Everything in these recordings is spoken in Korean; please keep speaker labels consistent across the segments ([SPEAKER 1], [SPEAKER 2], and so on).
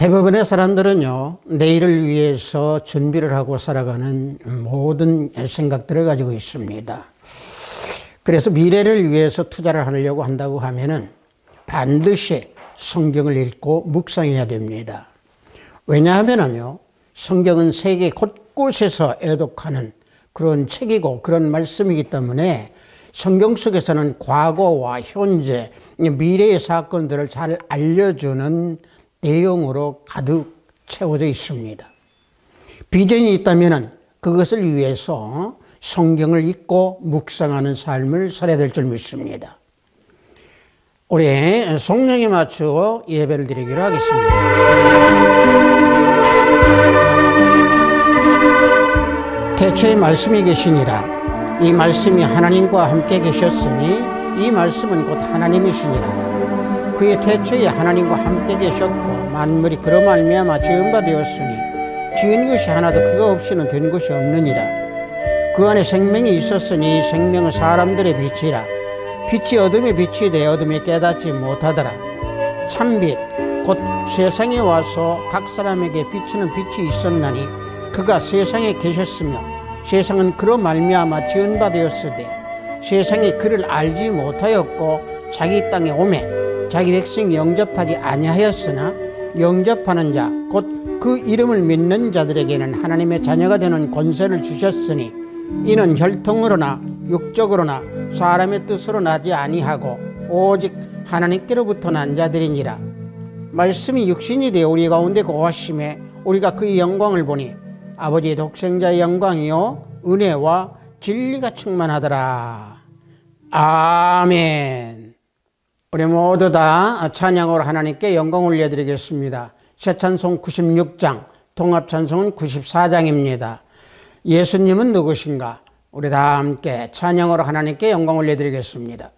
[SPEAKER 1] 대부분의 사람들은요, 내일을 위해서 준비를 하고 살아가는 모든 생각들을 가지고 있습니다. 그래서 미래를 위해서 투자를 하려고 한다고 하면은 반드시 성경을 읽고 묵상해야 됩니다. 왜냐하면요, 성경은 세계 곳곳에서 애독하는 그런 책이고 그런 말씀이기 때문에 성경 속에서는 과거와 현재, 미래의 사건들을 잘 알려주는 내용으로 가득 채워져 있습니다. 비전이 있다면 그것을 위해서 성경을 읽고 묵상하는 삶을 살아야 될 줄 믿습니다. 우리 성령에 맞추어 예배를 드리기로 하겠습니다. 태초에 말씀이 계시니라. 이 말씀이 하나님과 함께 계셨으니 이 말씀은 곧 하나님이시니라. 그의 태초에 하나님과 함께 계셨고 만물이 그로 말미암아 지은 바 되었으니 지은 것이 하나도 그가 없이는 된 것이 없느니라. 그 안에 생명이 있었으니 생명은 사람들의 빛이라. 빛이 어둠에 빛이 되어 어둠에 깨닫지 못하더라. 참빛 곧 세상에 와서 각 사람에게 비추는 빛이 있었나니 그가 세상에 계셨으며 세상은 그로 말미암아 지은 바 되었으되 세상이 그를 알지 못하였고 자기 땅에 오매 자기 백성이 영접하지 아니하였으나 영접하는 자 곧 그 이름을 믿는 자들에게는 하나님의 자녀가 되는 권세를 주셨으니 이는 혈통으로나 육적으로나 사람의 뜻으로 나지 아니하고 오직 하나님께로부터 난 자들이니라. 말씀이 육신이 되어 우리 가운데 거하심에 우리가 그의 영광을 보니 아버지의 독생자의 영광이요 은혜와 진리가 충만하더라. 아멘. 우리 모두 다 찬양으로 하나님께 영광 올려드리겠습니다. 새 찬송 96장, 통합 찬송은 94장입니다. 예수님은 누구신가? 우리 다 함께 찬양으로 하나님께 영광 올려드리겠습니다.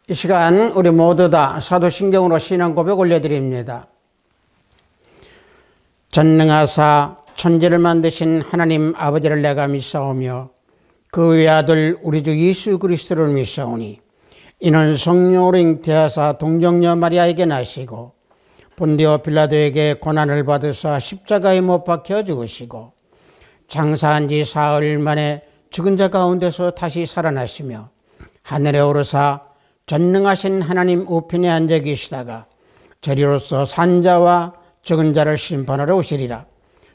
[SPEAKER 1] 이 시간 우리 모두 다 사도신경으로 신앙 고백 올려드립니다. 전능하사 천지를 만드신 하나님 아버지를 내가 믿사오며 그 외아들 우리 주 예수 그리스도를 믿사오니 이는 성령으로 잉태하사 동정녀 마리아에게 나시고 본디오 빌라도에게 고난을 받으사 십자가에 못 박혀 죽으시고 장사한 지 사흘 만에 죽은 자 가운데서 다시 살아나시며 하늘에 오르사 전능하신 하나님 우편에 앉아 계시다가 저리로서 산자와 죽은 자를 심판하러 오시리라.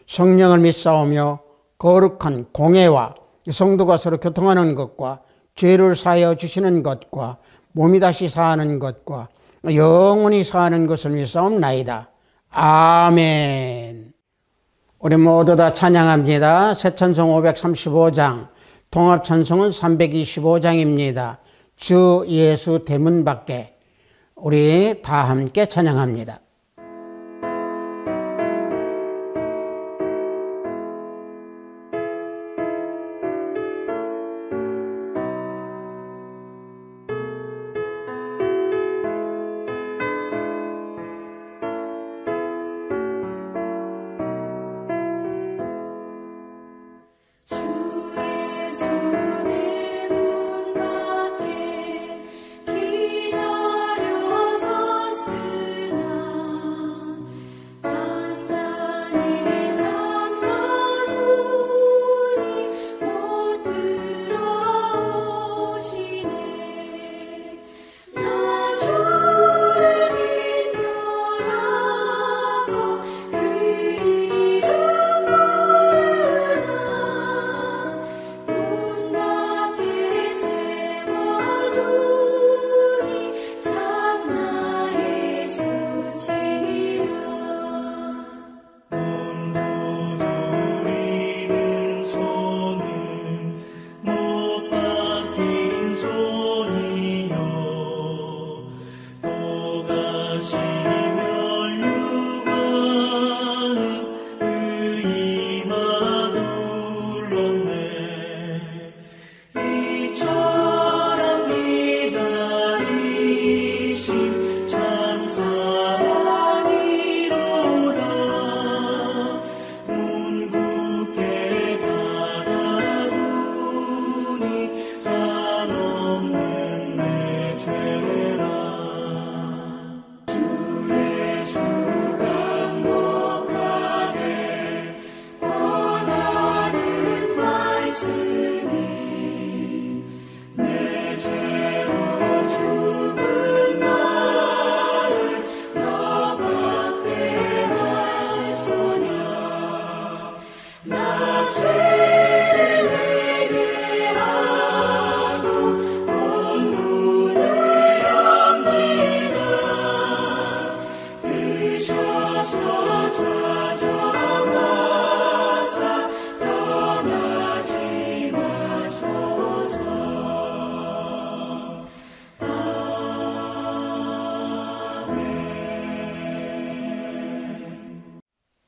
[SPEAKER 1] 성령을 믿사오며 거룩한 공회와 성도가 서로 교통하는 것과 죄를 사하여 주시는 것과 몸이 다시 사하는 것과 영원히 사하는 것을 믿사옵나이다. 아멘. 우리 모두 다 찬양합니다. 새 찬송 535장, 통합 찬송은 325장입니다. 주 예수 대문 밖에. 우리 다 함께 찬양합니다.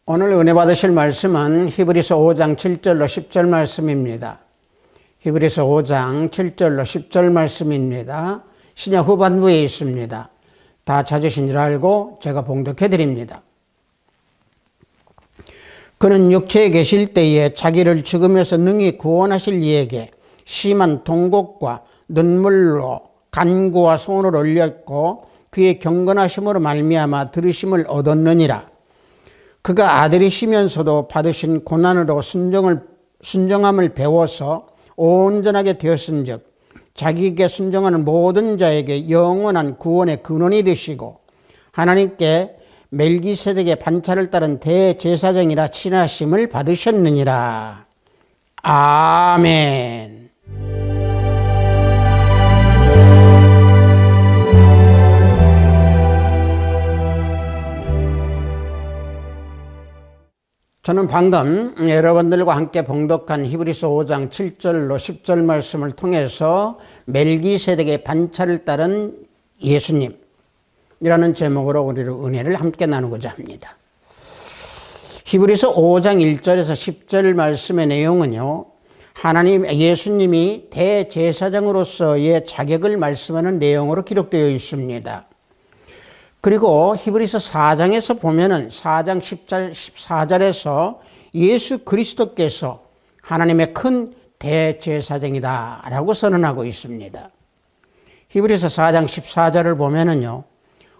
[SPEAKER 1] 오늘 은혜 받으실 말씀은 히브리서 5장 7절로 10절 말씀입니다. 히브리서 5장 7절로 10절 말씀입니다. 신약 후반부에 있습니다. 다 찾으신 줄 알고 제가 봉독해 드립니다. 그는 육체에 계실 때에 자기를 죽음에서 능히 구원하실 이에게 심한 통곡과 눈물로 간구와 소원을 올렸고 그의 경건하심으로 말미암아 들으심을 얻었느니라. 그가 아들이시면서도 받으신 고난으로 순정함을 배워서 온전하게 되었은즉 자기에게 순정하는 모든 자에게 영원한 구원의 근원이 되시고 하나님께 멜기세덱의 반차를 따른 대제사장이라 칭하심을 받으셨느니라. 아멘. 저는 방금 여러분들과 함께 봉독한 히브리서 5장 7절로 10절 말씀을 통해서 멜기세덱의 반차를 따른 예수님이라는 제목으로 우리를 은혜를 함께 나누고자 합니다. 히브리서 5장 1절에서 10절 말씀의 내용은요, 하나님 예수님이 대제사장으로서의 자격을 말씀하는 내용으로 기록되어 있습니다. 그리고 히브리서 4장에서 보면은 4장 14절에서 예수 그리스도께서 하나님의 큰 대제사장이다 라고 선언하고 있습니다. 히브리서 4장 14절을 보면은요,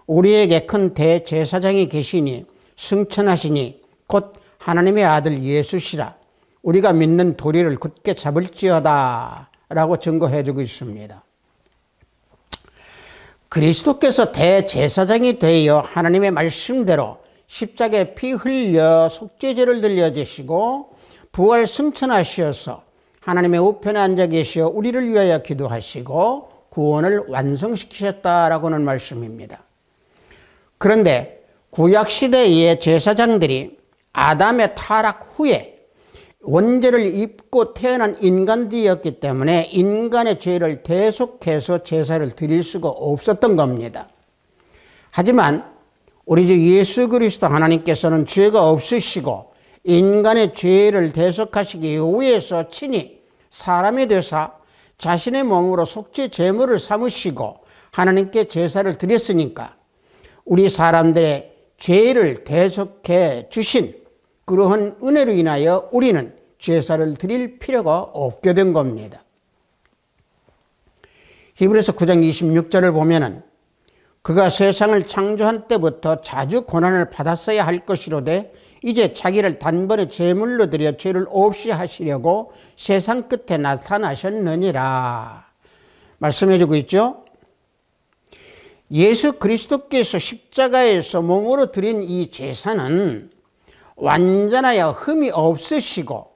[SPEAKER 1] 우리에게 큰 대제사장이 계시니 승천하시니 곧 하나님의 아들 예수시라. 우리가 믿는 도리를 굳게 잡을지어다 라고 증거해 주고 있습니다. 그리스도께서 대제사장이 되어 하나님의 말씀대로 십자가에 피 흘려 속죄제를 들려주시고 부활 승천하셔서 하나님의 우편에 앉아 계시어 우리를 위하여 기도하시고 구원을 완성시키셨다라고는 말씀입니다. 그런데 구약시대의 제사장들이 아담의 타락 후에 원죄를 입고 태어난 인간들이었기 때문에 인간의 죄를 대속해서 제사를 드릴 수가 없었던 겁니다. 하지만 우리 주 예수 그리스도 하나님께서는 죄가 없으시고 인간의 죄를 대속하시기 위해서 친히 사람이 되사 자신의 몸으로 속죄 제물을 삼으시고 하나님께 제사를 드렸으니까 우리 사람들의 죄를 대속해 주신 그러한 은혜로 인하여 우리는 제사를 드릴 필요가 없게 된 겁니다. 히브리서 9장 26절을 보면은 그가 세상을 창조한 때부터 자주 고난을 받았어야 할 것이로되 이제 자기를 단번에 제물로 드려 죄를 없이 하시려고 세상 끝에 나타나셨느니라 말씀해 주고 있죠. 예수 그리스도께서 십자가에서 몸으로 드린 이 제사는 완전하여 흠이 없으시고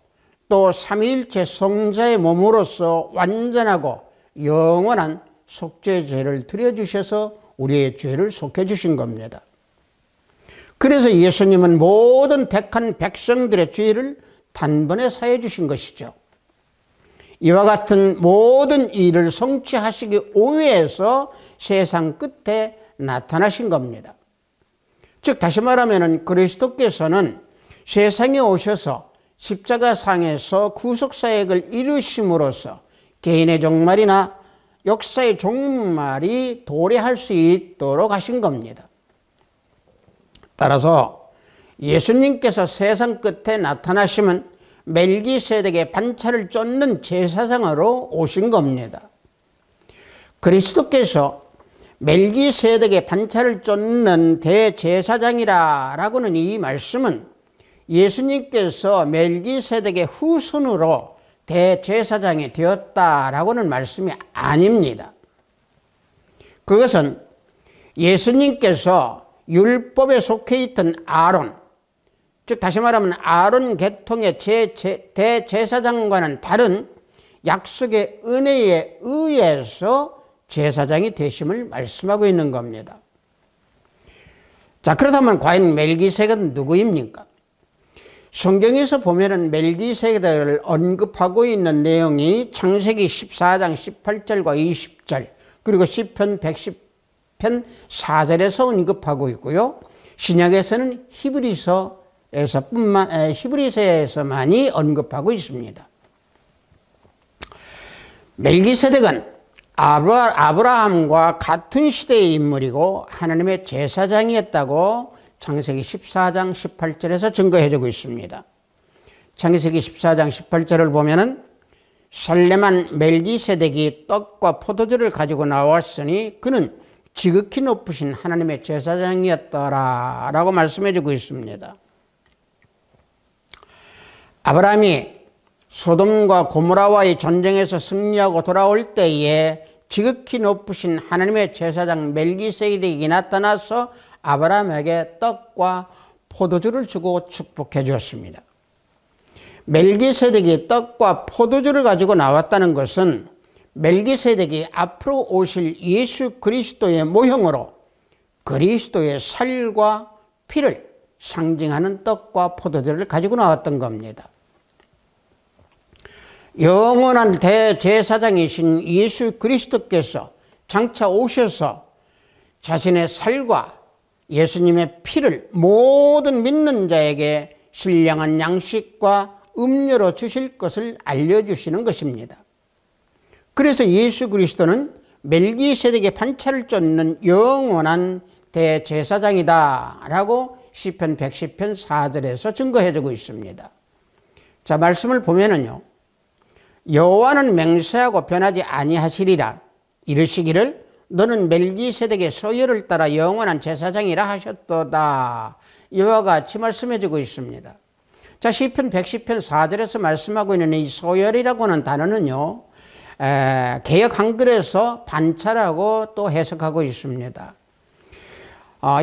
[SPEAKER 1] 또 삼위일체 성자의 몸으로서 완전하고 영원한 속죄제를 드려주셔서 우리의 죄를 속해 주신 겁니다. 그래서 예수님은 모든 택한 백성들의 죄를 단번에 사해 주신 것이죠. 이와 같은 모든 일을 성취하시기 위해서 세상 끝에 나타나신 겁니다. 즉 다시 말하면 그리스도께서는 세상에 오셔서 십자가상에서 구속사역을 이루심으로써 개인의 종말이나 역사의 종말이 도래할 수 있도록 하신 겁니다. 따라서 예수님께서 세상 끝에 나타나시면 멜기세덱의 반차를 쫓는 제사장으로 오신 겁니다. 그리스도께서 멜기세덱의 반차를 쫓는 대제사장이라고는 이 말씀은 예수님께서 멜기세덱의 후손으로 대제사장이 되었다라고는 말씀이 아닙니다. 그것은 예수님께서 율법에 속해 있던 아론, 즉 다시 말하면 아론 계통의 대제사장과는 다른 약속의 은혜에 의해서 제사장이 되심을 말씀하고 있는 겁니다. 자, 그렇다면 과연 멜기세덱은 누구입니까? 성경에서 보면은 멜기세덱을 언급하고 있는 내용이 창세기 14장 18절과 20절 그리고 시편 110편 4절에서 언급하고 있고요. 신약에서는 히브리서에서만이 언급하고 있습니다. 멜기세덱은 아브라함과 같은 시대의 인물이고 하나님의 제사장이었다고 창세기 14장 18절에서 증거해주고 있습니다. 창세기 14장 18절을 보면은 살렘한 멜기세덱이 떡과 포도주를 가지고 나왔으니 그는 지극히 높으신 하나님의 제사장이었더라 라고 말씀해주고 있습니다. 아브라함이 소돔과 고모라와의 전쟁에서 승리하고 돌아올 때에 지극히 높으신 하나님의 제사장 멜기세덱이 나타나서 아브라함에게 떡과 포도주를 주고 축복해 주었습니다. 멜기세덱이 떡과 포도주를 가지고 나왔다는 것은 멜기세덱이 앞으로 오실 예수 그리스도의 모형으로 그리스도의 살과 피를 상징하는 떡과 포도주를 가지고 나왔던 겁니다. 영원한 대제사장이신 예수 그리스도께서 장차 오셔서 자신의 살과 예수님의 피를 모든 믿는 자에게 신령한 양식과 음료로 주실 것을 알려주시는 것입니다. 그래서 예수 그리스도는 멜기세덱의 반차를 쫓는 영원한 대제사장이다 라고 시편 110편 4절에서 증거해주고 있습니다. 자, 말씀을 보면은요, 여호와는 맹세하고 변하지 아니하시리라 이르시기를 너는 멜기세덱의 소열을 따라 영원한 제사장이라 하셨도다. 이와 같이 말씀해주고 있습니다. 자, 시편 110편 4절에서 말씀하고 있는 이 소열이라고 하는 단어는요, 개역 한글에서 반차라고 또 해석하고 있습니다.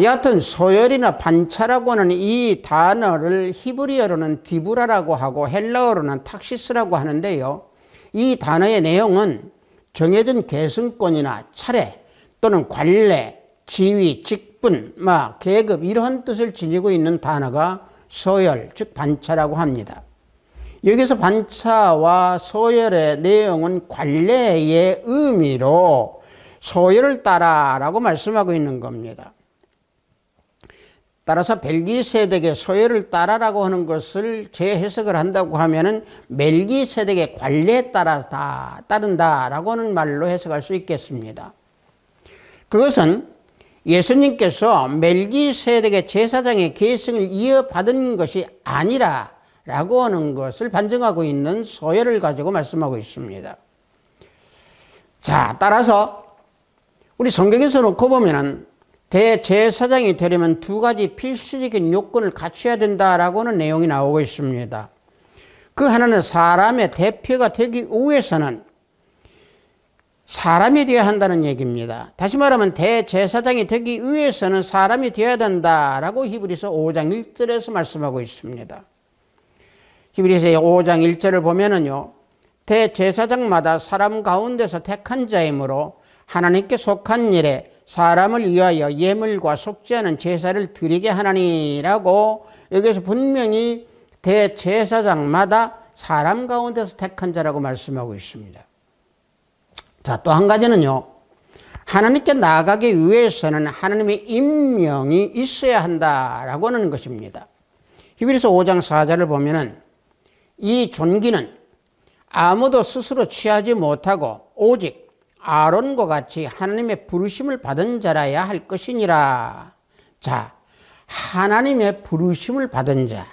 [SPEAKER 1] 여하튼 소열이나 반차라고 하는 이 단어를 히브리어로는 디브라라고 하고 헬라어로는 탁시스라고 하는데요, 이 단어의 내용은 정해진 계승권이나 차례 또는 관례, 지위, 직분, 계급 이러한 뜻을 지니고 있는 단어가 서열, 즉 반차라고 합니다. 여기서 반차와 서열의 내용은 관례의 의미로 서열을 따라라고 말씀하고 있는 겁니다. 따라서 멜기세덱의 서열을 따라라고 하는 것을 재해석을 한다고 하면은 멜기세덱의 관례에 따라 따른다라고 하는 말로 해석할 수 있겠습니다. 그것은 예수님께서 멜기세덱의 제사장의 계승을 이어받은 것이 아니라 라고 하는 것을 반증하고 있는 서열을 가지고 말씀하고 있습니다. 자, 따라서 우리 성경에서 놓고 보면은 대제사장이 되려면 두 가지 필수적인 요건을 갖춰야 된다라고 하는 내용이 나오고 있습니다. 그 하나는 사람의 대표가 되기 위해서는 사람이 되어야 한다는 얘기입니다. 다시 말하면 대제사장이 되기 위해서는 사람이 되어야 된다라고 히브리서 5장 1절에서 말씀하고 있습니다. 히브리서 5장 1절을 보면은요, 대제사장마다 사람 가운데서 택한 자이므로 하나님께 속한 일에 사람을 위하여 예물과 속지 않은 제사를 드리게 하나니라고 여기서 분명히 대제사장마다 사람 가운데서 택한 자라고 말씀하고 있습니다. 자, 또 한 가지는요, 하나님께 나아가기 위해서는 하나님의 임명이 있어야 한다라고 하는 것입니다. 히브리서 5장 4절을 보면은 이 존귀는 아무도 스스로 취하지 못하고 오직 아론과 같이 하나님의 부르심을 받은 자라야 할 것이니라. 자, 하나님의 부르심을 받은 자.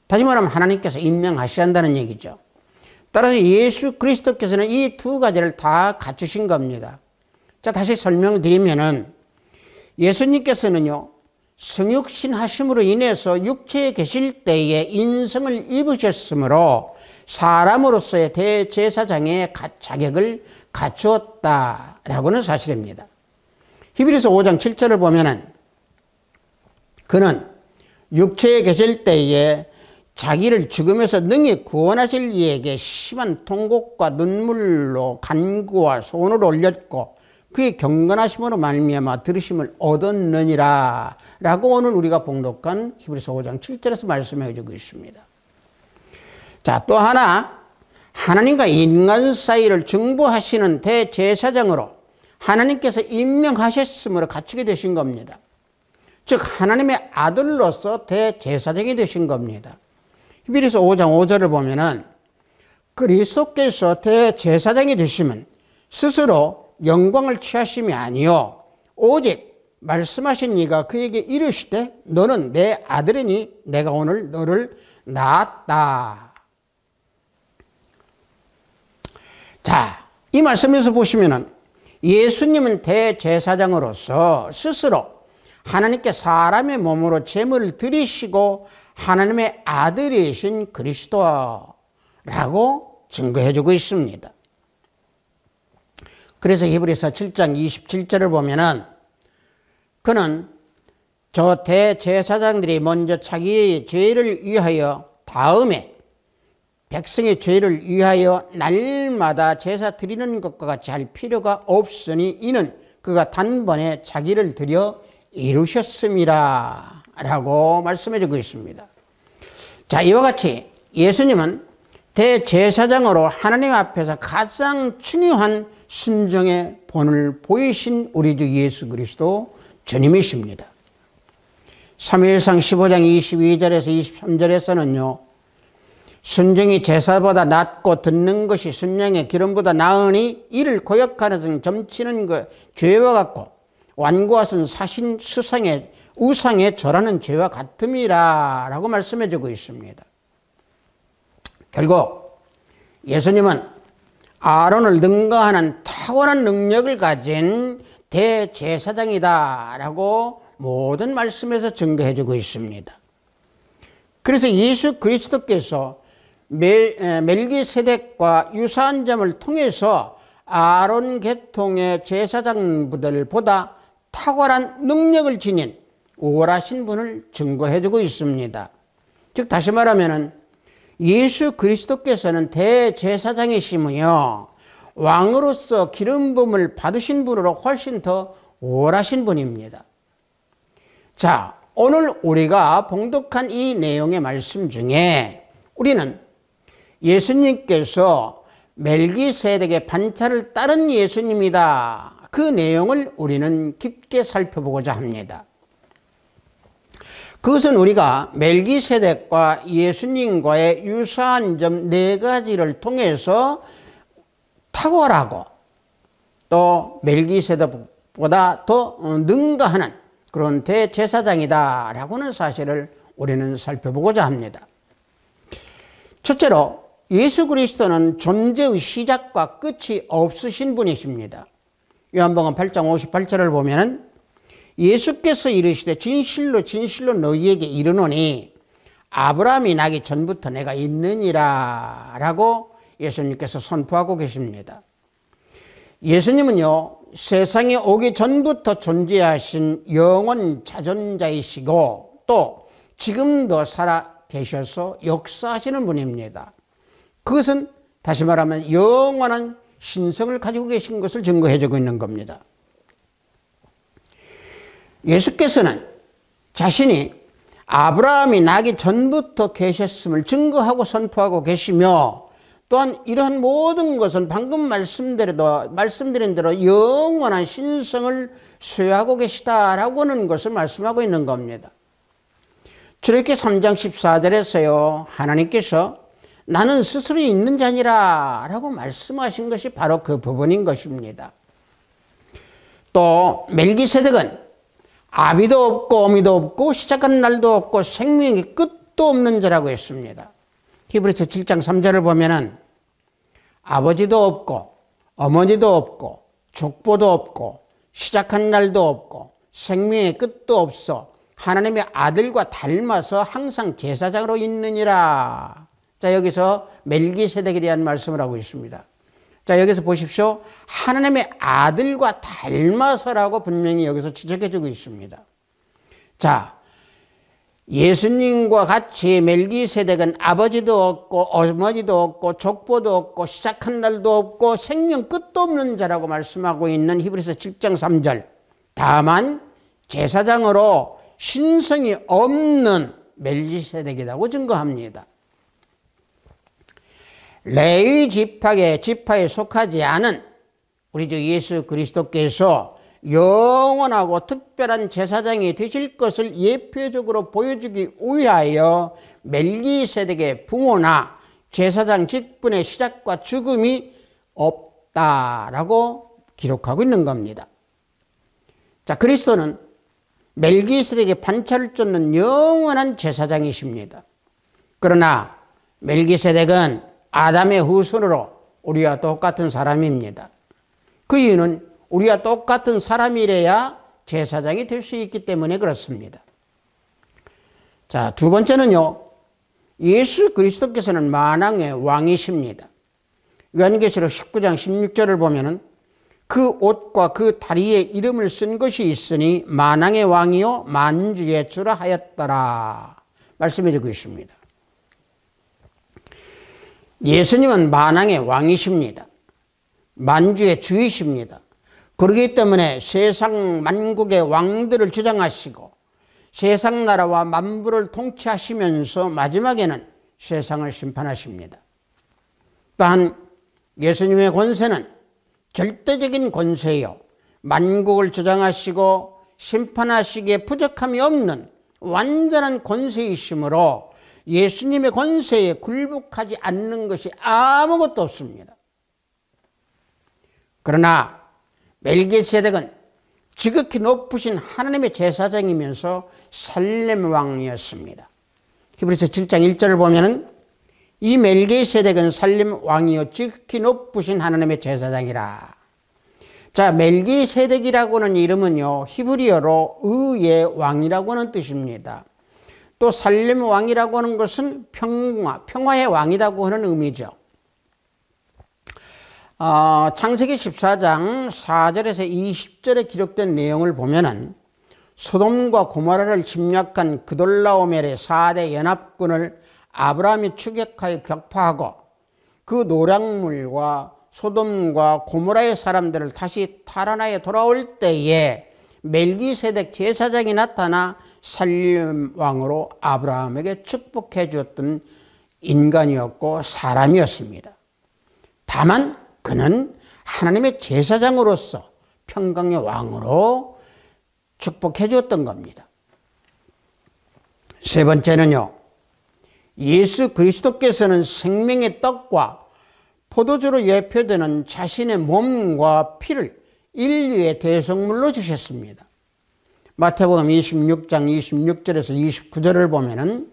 [SPEAKER 1] 다시 말하면 하나님께서 임명하셔야 한다는 얘기죠. 따라서 예수 그리스도께서는 이 두 가지를 다 갖추신 겁니다. 자, 다시 설명을 드리면은 예수님께서는요, 성육신 하심으로 인해서 육체에 계실 때에 인성을 입으셨으므로 사람으로서의 대제사장의 자격을 갖추었다라고는 사실입니다. 히브리서 5장 7절을 보면은 그는 육체에 계실 때에 자기를 죽음에서 능히 구원하실 이에게 심한 통곡과 눈물로 간구와 소원을 올렸고 그의 경건하심으로 말미암아 들으심을 얻었느니라 라고 오늘 우리가 봉독한 히브리서 5장 7절에서 말씀해 주고 있습니다. 자, 또 하나, 하나님과 인간 사이를 중보하시는 대제사장으로 하나님께서 임명하셨으므로 갖추게 되신 겁니다. 즉 하나님의 아들로서 대제사장이 되신 겁니다. 히브리서 5장 5절을 보면은 그리스도께서 대제사장이 되시면 스스로 영광을 취하심이 아니요 오직 말씀하신 이가 그에게 이르시되 너는 내 아들이니 내가 오늘 너를 낳았다. 자, 이 말씀에서 보시면은 예수님은 대제사장으로서 스스로 하나님께 사람의 몸으로 제물을 드리시고 하나님의 아들이신 그리스도라고 증거해 주고 있습니다. 그래서 히브리서 7장 27절을 보면은 그는 저 대제사장들이 먼저 자기의 죄를 위하여 다음에 백성의 죄를 위하여 날마다 제사 드리는 것과 같이 할 필요가 없으니 이는 그가 단번에 자기를 드려 이루셨음이라 라고 말씀해 주고 있습니다. 자, 이와 같이 예수님은 대제사장으로 하나님 앞에서 가장 중요한 순종의 본을 보이신 우리 주 예수 그리스도 주님이십니다. 사무엘상 15장 22절에서 23절에서는요, 순종이 제사보다 낫고 듣는 것이 순양의 기름보다 나으니 이를 고역하는 성 점치는 것 죄와 같고 완고하신 사신 수상의 우상에 절하는 죄와 같음이라 라고 말씀해 주고 있습니다. 결국 예수님은 아론을 능가하는 탁월한 능력을 가진 대제사장이다 라고 모든 말씀에서 증거해 주고 있습니다. 그래서 예수 그리스도께서 멜기세덱과 유사한 점을 통해서 아론 계통의 제사장들보다 탁월한 능력을 지닌 우월하신 분을 증거해 주고 있습니다. 즉 다시 말하면 예수 그리스도께서는 대제사장이시며 왕으로서 기름 부음을 받으신 분으로 훨씬 더 우월하신 분입니다. 자, 오늘 우리가 봉독한 이 내용의 말씀 중에 우리는 예수님께서 멜기세덱의 반차를 따른 예수님이다. 그 내용을 우리는 깊게 살펴보고자 합니다. 그것은 우리가 멜기세덱과 예수님과의 유사한 점 4가지를 통해서 탁월하고 또 멜기세덱보다 더 능가하는 그런 대제사장이다 라고는 사실을 우리는 살펴보고자 합니다. 첫째로 예수 그리스도는 존재의 시작과 끝이 없으신 분이십니다. 요한복음 8장 58절을 보면 예수께서 이르시되 진실로 진실로 너희에게 이르노니 아브라함이 나기 전부터 내가 있느니라 라고 예수님께서 선포하고 계십니다. 예수님은요, 세상에 오기 전부터 존재하신 영원 자존자이시고 또 지금도 살아 계셔서 역사하시는 분입니다. 그것은 다시 말하면 영원한 신성을 가지고 계신 것을 증거해 주고 있는 겁니다. 예수께서는 자신이 아브라함이 나기 전부터 계셨음을 증거하고 선포하고 계시며 또한 이러한 모든 것은 방금 말씀드린 대로 영원한 신성을 소유하고 계시다라고 하는 것을 말씀하고 있는 겁니다. 출애굽기 3장 14절에서요, 하나님께서 나는 스스로 있는 자니라 라고 말씀하신 것이 바로 그 부분인 것입니다. 또 멜기세덱은 아비도 없고 어미도 없고 시작한 날도 없고 생명의 끝도 없는 자라고 했습니다. 히브리서 7장 3절을 보면은 아버지도 없고 어머니도 없고 족보도 없고 시작한 날도 없고 생명의 끝도 없어 하나님의 아들과 닮아서 항상 제사장으로 있느니라. 자, 여기서 멜기세덱에 대한 말씀을 하고 있습니다. 자, 여기서 보십시오. 하나님의 아들과 닮아서라고 분명히 여기서 지적해 주고 있습니다. 자, 예수님과 같이 멜기세덱은 아버지도 없고 어머니도 없고 족보도 없고 시작한 날도 없고 생명 끝도 없는 자라고 말씀하고 있는 히브리서 7장 3절. 다만 제사장으로 신성이 없는 멜기세덱이라고 증거합니다. 레위 지파에 속하지 않은 우리 주 예수 그리스도께서 영원하고 특별한 제사장이 되실 것을 예표적으로 보여주기 위하여 멜기세덱의 부모나 제사장 직분의 시작과 죽음이 없다라고 기록하고 있는 겁니다. 자, 그리스도는 멜기세덱의 반차를 쫓는 영원한 제사장이십니다. 그러나 멜기세덱은 아담의 후손으로 우리와 똑같은 사람입니다. 그 이유는 우리와 똑같은 사람이래야 제사장이 될 수 있기 때문에 그렇습니다. 자, 두 번째는요, 예수 그리스도께서는 만왕의 왕이십니다. 요한계시록 19장 16절을 보면은 그 옷과 그 다리에 이름을 쓴 것이 있으니 만왕의 왕이요 만주의 주라 하였더라 말씀해 주고 있습니다. 예수님은 만왕의 왕이십니다. 만주의 주이십니다. 그렇기 때문에 세상 만국의 왕들을 주장하시고 세상 나라와 만부를 통치하시면서 마지막에는 세상을 심판하십니다. 또한 예수님의 권세는 절대적인 권세요, 만국을 주장하시고 심판하시기에 부족함이 없는 완전한 권세이시므로 예수님의 권세에 굴복하지 않는 것이 아무것도 없습니다. 그러나 멜기세덱은 지극히 높으신 하나님의 제사장이면서 살렘 왕이었습니다. 히브리서 7장 1절을 보면은 이 멜기세덱은 살렘 왕이요 지극히 높으신 하나님의 제사장이라. 자, 멜기세덱이라고 하는 이름은요 히브리어로 의의 왕이라고 하는 뜻입니다. 또 살렘 왕이라고 하는 것은 평화의 왕이라고 하는 의미죠. 창세기 14장 4절에서 20절에 기록된 내용을 보면은 소돔과 고모라를 침략한 그돌라오멜의 4대 연합군을 아브라함이 추격하여 격파하고 그 노략물과 소돔과 고모라의 사람들을 다시 탈환하여 돌아올 때에 멜기세덱 제사장이 나타나 살림 왕으로 아브라함에게 축복해 주었던 인간이었고 사람이었습니다. 다만 그는 하나님의 제사장으로서 평강의 왕으로 축복해 주었던 겁니다. 세 번째는요, 예수 그리스도께서는 생명의 떡과 포도주로 예표되는 자신의 몸과 피를 인류의 대속물로 주셨습니다. 마태복음 26장 26절에서 29절을 보면은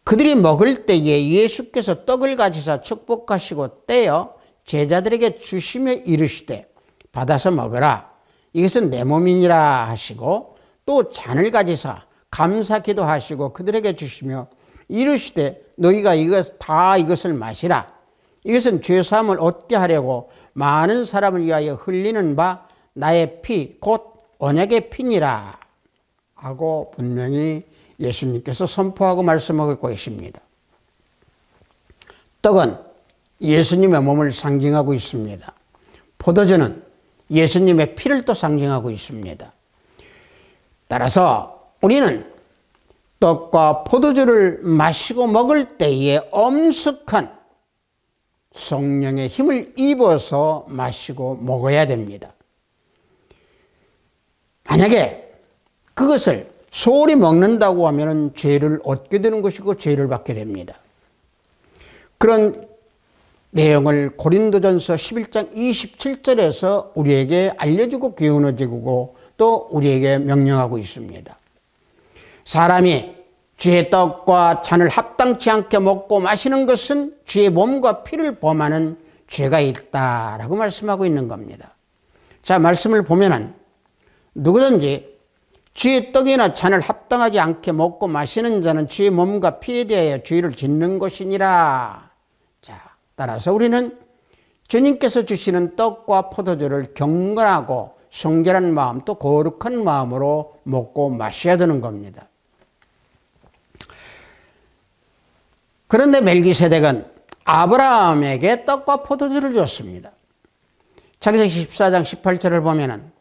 [SPEAKER 1] 그들이 먹을 때에 예수께서 떡을 가지사 축복하시고 떼어 제자들에게 주시며 이르시되 받아서 먹으라, 이것은 내 몸이니라 하시고 또 잔을 가지사 감사 기도하시고 그들에게 주시며 이르시되 너희가 이것을 마시라, 이것은 죄사함을 얻게 하려고 많은 사람을 위하여 흘리는 바 나의 피 곧 언약의 피니라 하고 분명히 예수님께서 선포하고 말씀하고 계십니다. 떡은 예수님의 몸을 상징하고 있습니다. 포도주는 예수님의 피를 또 상징하고 있습니다. 따라서 우리는 떡과 포도주를 마시고 먹을 때에 엄숙한 성령의 힘을 입어서 마시고 먹어야 됩니다. 만약에 그것을 소홀히 먹는다고 하면 죄를 얻게 되는 것이고 죄를 받게 됩니다. 그런 내용을 고린도전서 11장 27절에서 우리에게 알려주고 교훈해주고 또 우리에게 명령하고 있습니다. 사람이 주의 떡과 잔을 합당치 않게 먹고 마시는 것은 주의 몸과 피를 범하는 죄가 있다라고 말씀하고 있는 겁니다. 자, 말씀을 보면은 누구든지 주의 떡이나 잔을 합당하지 않게 먹고 마시는 자는 주의 몸과 피에 대하여 죄를 짓는 것이니라. 자, 따라서 우리는 주님께서 주시는 떡과 포도주를 경건하고 성결한 마음 또 거룩한 마음으로 먹고 마셔야 되는 겁니다. 그런데 멜기세덱은 아브라함에게 떡과 포도주를 줬습니다. 창세기 14장 18절을 보면은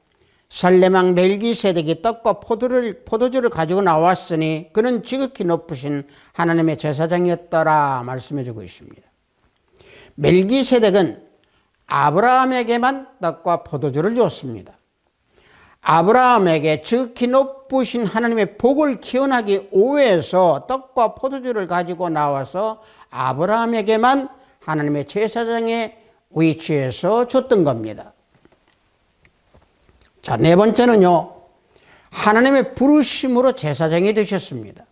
[SPEAKER 1] 살렘왕 멜기세덱이 떡과 포도주를 가지고 나왔으니 그는 지극히 높으신 하나님의 제사장이었더라 말씀해 주고 있습니다. 멜기세덱은 아브라함에게만 떡과 포도주를 줬습니다. 아브라함에게 지극히 높으신 하나님의 복을 기원하기 오해해서 떡과 포도주를 가지고 나와서 아브라함에게만 하나님의 제사장의 위치에서 줬던 겁니다. 자, 네 번째는요, 하나님의 부르심으로 제사장이 되셨습니다.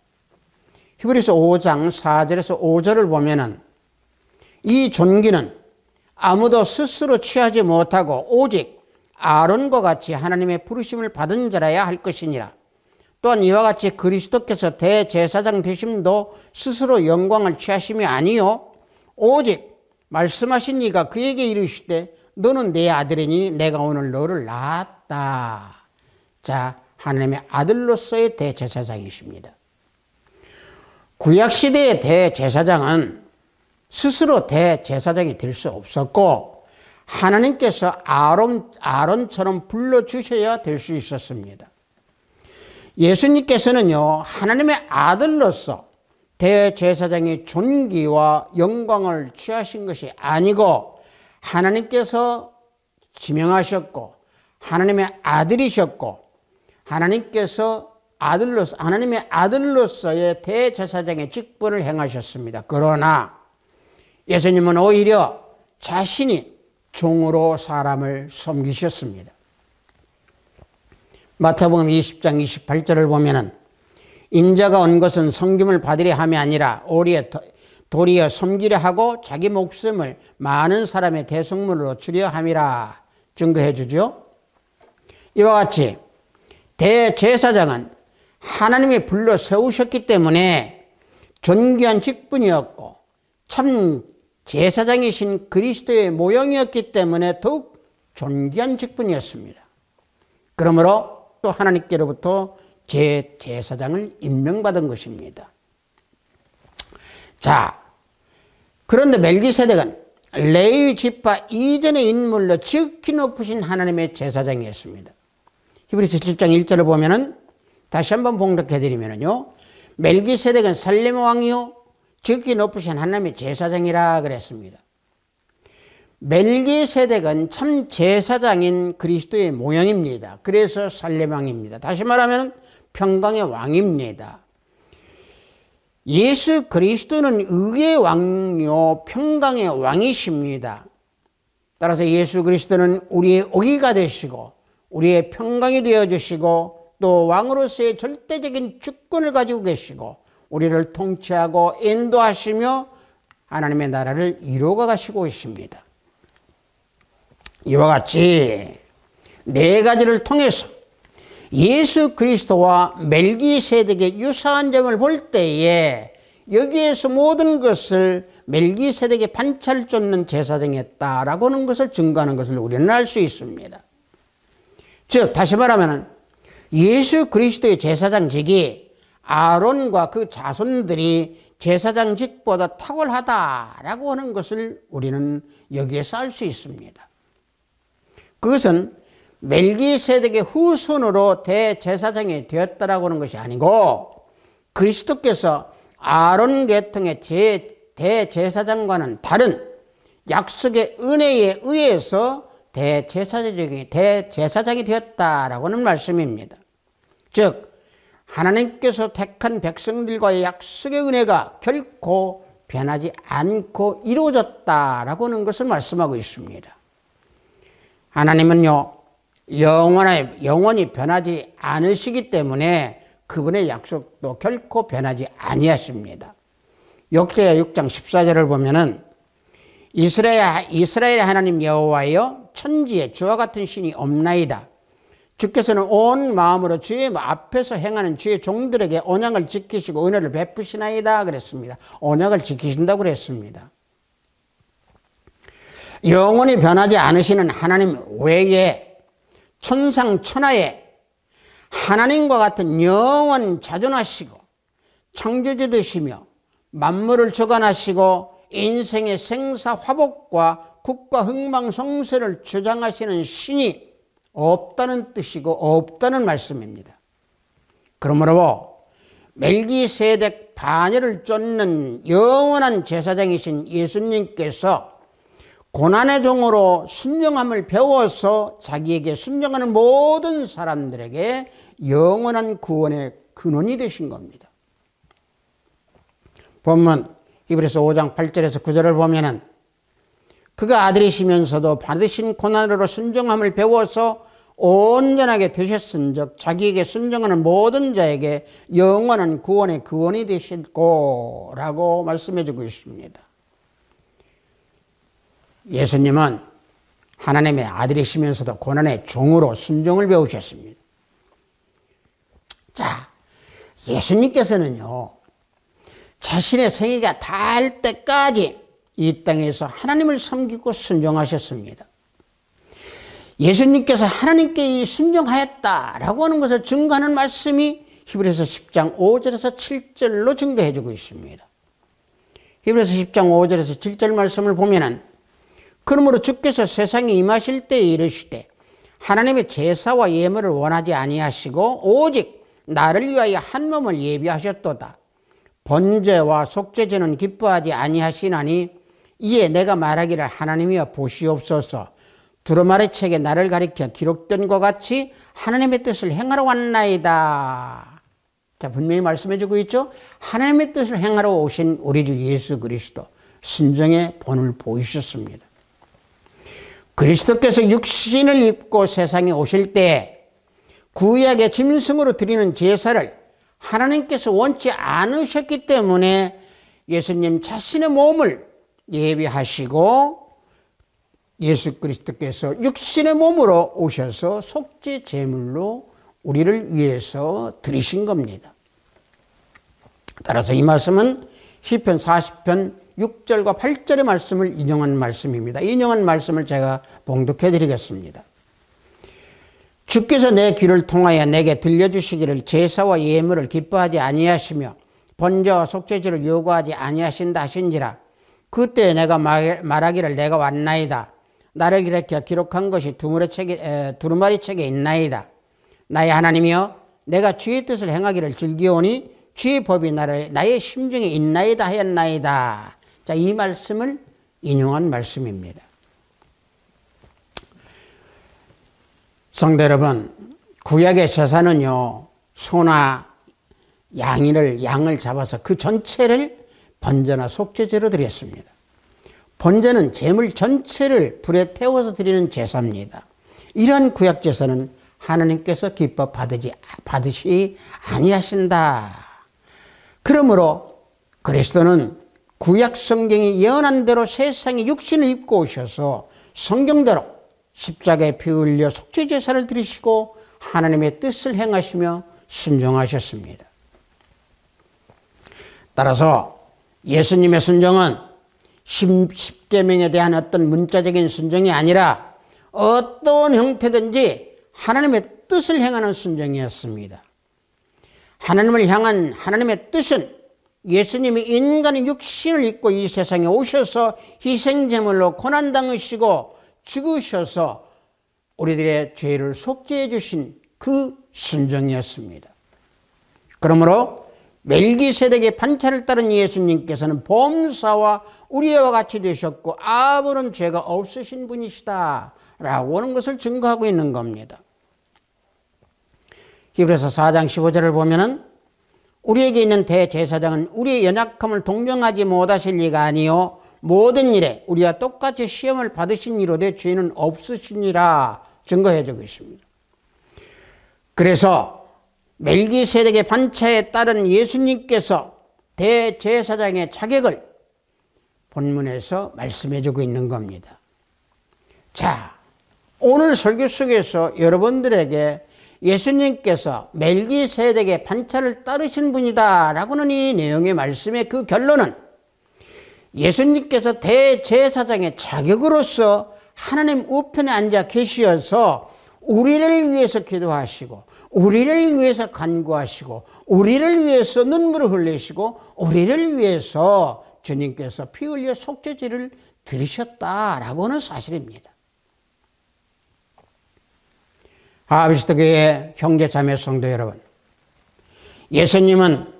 [SPEAKER 1] 히브리서 5장 4절에서 5절을 보면은 이 존귀는 아무도 스스로 취하지 못하고 오직 아론과 같이 하나님의 부르심을 받은 자라야 할 것이니라. 또한 이와 같이 그리스도께서 대제사장 되심도 스스로 영광을 취하심이 아니요 오직 말씀하신 이가 그에게 이르시되 너는 내 아들이니 내가 오늘 너를 낳았다. 자, 하나님의 아들로서의 대제사장이십니다. 구약시대의 대제사장은 스스로 대제사장이 될 수 없었고 하나님께서 아론처럼 불러주셔야 될 수 있었습니다. 예수님께서는요, 하나님의 아들로서 대제사장의 존귀와 영광을 취하신 것이 아니고 하나님께서 지명하셨고 하나님의 아들이셨고 하나님의 아들로서의 대제사장의 직분을 행하셨습니다. 그러나 예수님은 오히려 자신이 종으로 사람을 섬기셨습니다. 마태복음 20장 28절을 보면은 인자가 온 것은 섬김을 받으려 함이 아니라 도리어 섬기려 하고 자기 목숨을 많은 사람의 대속물로 주려 함이라 증거해 주죠. 이와 같이 대제사장은 하나님이 불러 세우셨기 때문에 존귀한 직분이었고 참 제사장이신 그리스도의 모형이었기 때문에 더욱 존귀한 직분이었습니다. 그러므로 또 하나님께로부터 제사장을 임명받은 것입니다. 자, 그런데 멜기세덱은 레위 지파 이전의 인물로 지극히 높으신 하나님의 제사장이었습니다. 히브리서 7장 1절을 보면은 다시 한번 봉독해 드리면은요, 멜기세덱은 살렘 왕이요 지극히 높으신 하나님의 제사장이라 그랬습니다. 멜기세덱은 참 제사장인 그리스도의 모형입니다. 그래서 살렘 왕입니다. 다시 말하면 평강의 왕입니다. 예수 그리스도는 의의 왕이요 평강의 왕이십니다. 따라서 예수 그리스도는 우리의 의가 되시고 우리의 평강이 되어주시고 또 왕으로서의 절대적인 주권을 가지고 계시고 우리를 통치하고 인도하시며 하나님의 나라를 이루어 가시고 계십니다. 이와 같이 네 가지를 통해서 예수 그리스도와 멜기세덱의 유사한 점을 볼 때에 여기에서 모든 것을 멜기세덱의 반차를 쫓는 제사장이었다라고 하는 것을 증거하는 것을 우리는 알 수 있습니다. 즉 다시 말하면 예수 그리스도의 제사장직이 아론과 그 자손들이 제사장직보다 탁월하다라고 하는 것을 우리는 여기에서 알 수 있습니다. 그것은 멜기세덱의 후손으로 대제사장이 되었다라고 하는 것이 아니고 그리스도께서 아론 계통의 대제사장과는 다른 약속의 은혜에 의해서 대제사장이 되었다라고 하는 말씀입니다. 즉 하나님께서 택한 백성들과의 약속의 은혜가 결코 변하지 않고 이루어졌다라고 하는 것을 말씀하고 있습니다. 하나님은요 영원히 변하지 않으시기 때문에 그분의 약속도 결코 변하지 아니하십니다. 역대하 6장 14절을 보면은 이스라엘의 하나님 여호와여 천지에 주와 같은 신이 없나이다. 주께서는 온 마음으로 주의 앞에서 행하는 주의 종들에게 언약을 지키시고 은혜를 베푸시나이다 그랬습니다. 언약을 지키신다고 그랬습니다. 영원히 변하지 않으시는 하나님 외에 천상천하에 하나님과 같은 영원 자존하시고 창조주 되시며 만물을 주관하시고 인생의 생사화복과 국가 흥망성쇠를 주장하시는 신이 없다는 뜻이고 없다는 말씀입니다. 그러므로 멜기세덱 반열을 쫓는 영원한 제사장이신 예수님께서 고난의 종으로 순종함을 배워서 자기에게 순종하는 모든 사람들에게 영원한 구원의 근원이 되신 겁니다. 본문 히브리서 5장 8절에서 9절을 보면은 그가 아들이시면서도 받으신 고난으로 순종함을 배워서 온전하게 되셨은즉 자기에게 순종하는 모든 자에게 영원한 구원의 근원이 되시고 라고 말씀해 주고 있습니다. 예수님은 하나님의 아들이시면서도 고난의 종으로 순종을 배우셨습니다. 자, 예수님께서는요 자신의 생애가 닿을 때까지 이 땅에서 하나님을 섬기고 순종하셨습니다. 예수님께서 하나님께 순종하였다라고 하는 것을 증거하는 말씀이 히브리서 10장 5절에서 7절로 증거해 주고 있습니다. 히브리서 10장 5절에서 7절 말씀을 보면은 그러므로 주께서 세상에 임하실 때에 이르시되 하나님의 제사와 예물을 원하지 아니하시고 오직 나를 위하여 한 몸을 예비하셨도다. 번제와 속죄제는 기뻐하지 아니하시나니 이에 내가 말하기를 하나님이여 보시옵소서. 두루마리 책에 나를 가리켜 기록된 것 같이 하나님의 뜻을 행하러 왔나이다. 자, 분명히 말씀해 주고 있죠. 하나님의 뜻을 행하러 오신 우리 주 예수 그리스도 순종의 본을 보이셨습니다. 그리스도께서 육신을 입고 세상에 오실 때 구약의 짐승으로 드리는 제사를 하나님께서 원치 않으셨기 때문에 예수님 자신의 몸을 예비하시고 예수 그리스도께서 육신의 몸으로 오셔서 속죄 제물로 우리를 위해서 드리신 겁니다. 따라서 이 말씀은 시편 40편 6절과 8절의 말씀을 인용한 말씀입니다. 인용한 말씀을 제가 봉독해 드리겠습니다. 주께서 내 귀를 통하여 내게 들려주시기를 제사와 예물을 기뻐하지 아니하시며 번제와 속죄제를 요구하지 아니하신다 하신지라. 그때 내가 말하기를 내가 왔나이다. 나를 일으켜 기록한 것이 두루마리 책에 있나이다. 나의 하나님이여, 내가 주의 뜻을 행하기를 즐기오니 주의 법이 나의 심중에 있나이다 하였나이다. 자, 이 말씀을 인용한 말씀입니다. 성도 여러분, 구약의 제사는요, 소나 양을 잡아서 그 전체를 번제나 속죄제로 드렸습니다. 번제는 제물 전체를 불에 태워서 드리는 제사입니다. 이런 구약 제사는 하나님께서 기뻐 받으시 아니하신다. 그러므로 그리스도는 구약 성경이 예언한 대로 세상에 육신을 입고 오셔서 성경대로 십자가에 피 흘려 속죄 제사를 드리시고 하나님의 뜻을 행하시며 순종하셨습니다. 따라서 예수님의 순종은 십계명에 대한 어떤 문자적인 순종이 아니라 어떤 형태든지 하나님의 뜻을 행하는 순종이었습니다. 하나님을 향한 하나님의 뜻은 예수님이 인간의 육신을 입고 이 세상에 오셔서 희생제물로 고난당하시고 죽으셔서 우리들의 죄를 속죄해 주신 그 순종이었습니다. 그러므로 멜기세덱의 반차를 따른 예수님께서는 범사와 우리와 같이 되셨고 아무런 죄가 없으신 분이시다 라고 하는 것을 증거하고 있는 겁니다. 히브리서 4장 15절을 보면은 우리에게 있는 대제사장은 우리의 연약함을 동정하지 못하실 리가 아니요 모든 일에 우리와 똑같이 시험을 받으신 이로되 죄는 없으시니라 증거해 주고 있습니다. 그래서 멜기세덱의 반차에 따른 예수님께서 대제사장의 자격을 본문에서 말씀해 주고 있는 겁니다. 자, 오늘 설교 속에서 여러분들에게 예수님께서 멜기세덱의 반차를 따르신 분이다 라고는 이 내용의 말씀의 그 결론은 예수님께서 대제사장의 자격으로서 하나님 우편에 앉아 계시어서 우리를 위해서 기도하시고 우리를 위해서 간구하시고 우리를 위해서 눈물을 흘리시고 우리를 위해서 주님께서 피 흘려 속죄제를 드리셨다라고 하는 사실입니다. 하비스트교회 형제자매 성도 여러분, 예수님은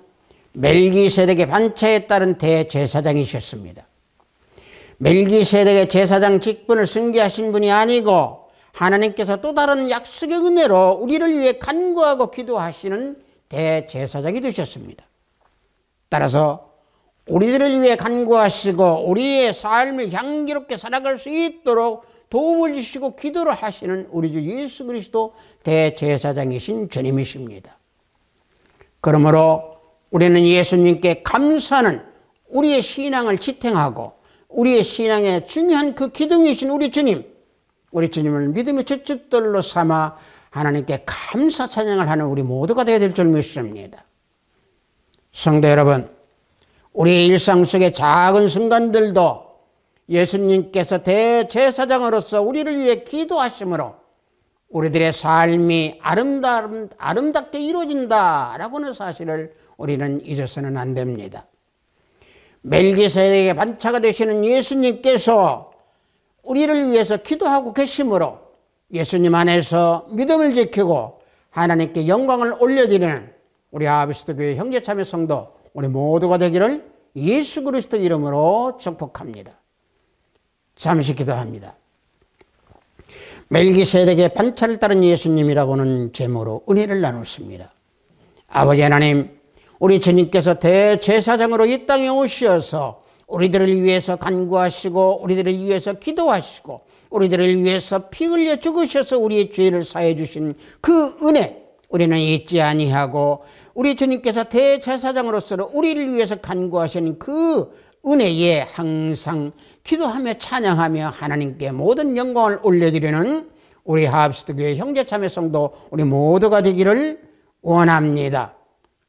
[SPEAKER 1] 멜기세덱의 반차에 따른 대제사장이셨습니다. 멜기세덱의 제사장 직분을 승계하신 분이 아니고 하나님께서 또 다른 약속의 은혜로 우리를 위해 간구하고 기도하시는 대제사장이 되셨습니다. 따라서 우리들을 위해 간구하시고 우리의 삶을 향기롭게 살아갈 수 있도록 도움을 주시고 기도를 하시는 우리 주 예수 그리스도 대제사장이신 주님이십니다. 그러므로 우리는 예수님께 감사하는 우리의 신앙을 지탱하고 우리의 신앙의 중요한 그 기둥이신 우리 주님을 믿음의 젖줄들로 삼아 하나님께 감사 찬양을 하는 우리 모두가 되어야 될 줄 믿습니다. 성도 여러분, 우리의 일상 속의 작은 순간들도 예수님께서 대제사장으로서 우리를 위해 기도하심으로 우리들의 삶이 아름답게 이루어진다라고 하는 사실을 우리는 잊어서는 안 됩니다. 멜기세덱의 반차가 되시는 예수님께서 우리를 위해서 기도하고 계심으로 예수님 안에서 믿음을 지키고 하나님께 영광을 올려드리는 우리 하비스트교회 형제자매 성도 우리 모두가 되기를 예수 그리스도 이름으로 축복합니다. 잠시 기도합니다. 멜기세덱의 반차를 따른 예수님이라고는 제목으로 은혜를 나눴습니다. 아버지 하나님, 우리 주님께서 대제사장으로 이 땅에 오셔서 우리들을 위해서 간구하시고 우리들을 위해서 기도하시고 우리들을 위해서 피 흘려 죽으셔서 우리의 죄를 사해 주신 그 은혜 우리는 잊지 아니하고 우리 주님께서 대제사장으로서 우리를 위해서 간구하시는 그 은혜에 항상 기도하며 찬양하며 하나님께 모든 영광을 올려드리는 우리 하비스트교회 형제자매 성도 우리 모두가 되기를 원합니다.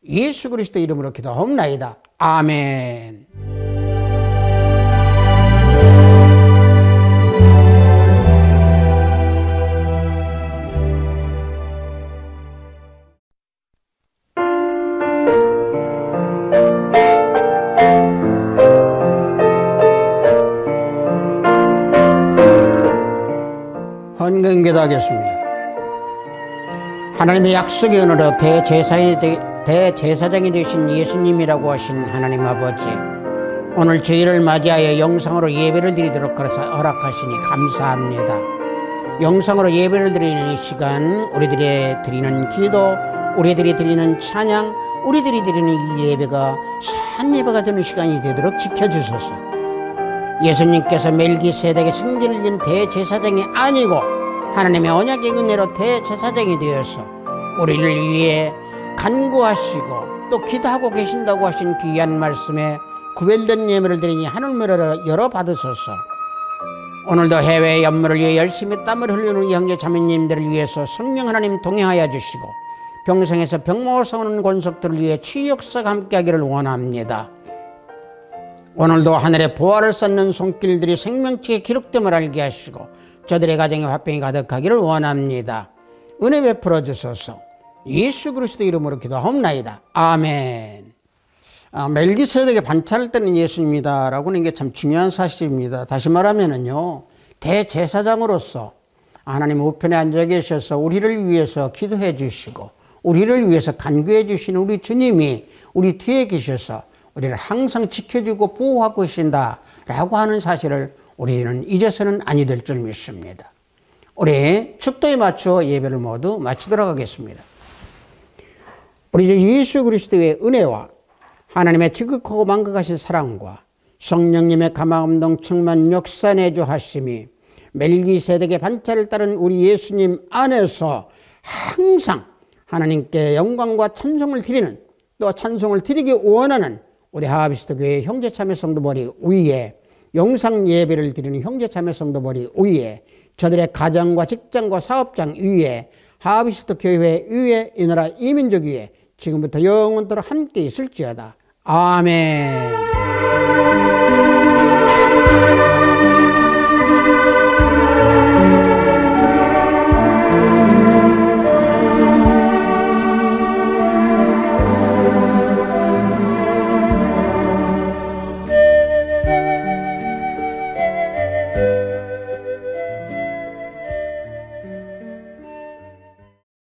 [SPEAKER 1] 예수 그리스도 이름으로 기도하옵나이다. 아멘. 기도하겠습니다. 하나님의 약속의 은혜로 대제사장이 되신 예수님이라고 하신 하나님 아버지, 오늘 저희를 맞이하여 영상으로 예배를 드리도록 허락하시니 감사합니다. 영상으로 예배를 드리는 이 시간, 우리들이 드리는 기도, 우리들이 드리는 찬양, 우리들이 드리는 이 예배가 산 예배가 되는 시간이 되도록 지켜주소서. 예수님께서 멜기세덱의 승리를 이긴 대제사장이 아니고 하나님의 언약의 은혜로 대제사장이 되어서 우리를 위해 간구하시고 또 기도하고 계신다고 하신 귀한 말씀에 구별된 예물을 드리니 하늘문을 열어 받으소서. 오늘도 해외 연물을 위해 열심히 땀을 흘리는 우리 형제 자매님들을 위해서 성령 하나님 동행하여 주시고 병성에서 병모서 오는 권속들을 위해 치유 역사가 함께하기를 원합니다. 오늘도 하늘에 보화를 쌓는 손길들이 생명책에 기록됨을 알게 하시고 저들의 가정에 화평이 가득하기를 원합니다. 은혜 베풀어 주소서. 예수 그리스도 이름으로 기도하옵나이다. 아멘. 멜기세덱의 반차를 떼는 예수입니다 라고 하는 게 참 중요한 사실입니다. 다시 말하면은요, 대제사장으로서 하나님 우편에 앉아 계셔서 우리를 위해서 기도해 주시고 우리를 위해서 간구해 주시는 우리 주님이 우리 뒤에 계셔서 우리를 항상 지켜주고 보호하고 계신다 라고 하는 사실을 우리는 잊어서는 아니 될 줄 믿습니다. 우리 축도에 맞추어 예배를 모두 마치도록 하겠습니다. 우리 주 예수 그리스도의 은혜와 하나님의 지극하고 만극하신 사랑과 성령님의 감화감동 충만 역사 내주 하심이 멜기세덱의 반차를 따른 우리 예수님 안에서 항상 하나님께 영광과 찬송을 드리는, 또 찬송을 드리기 원하는 우리 하나비스트 교회 형제자매 성도들이 위에, 영상 예배를 드리는 형제자매 성도들이 위에, 저들의 가정과 직장과 사업장 위에, 하나비스트 교회 위에, 이 나라 이민족 위에 지금부터 영원토록 함께 있을지어다. 아멘.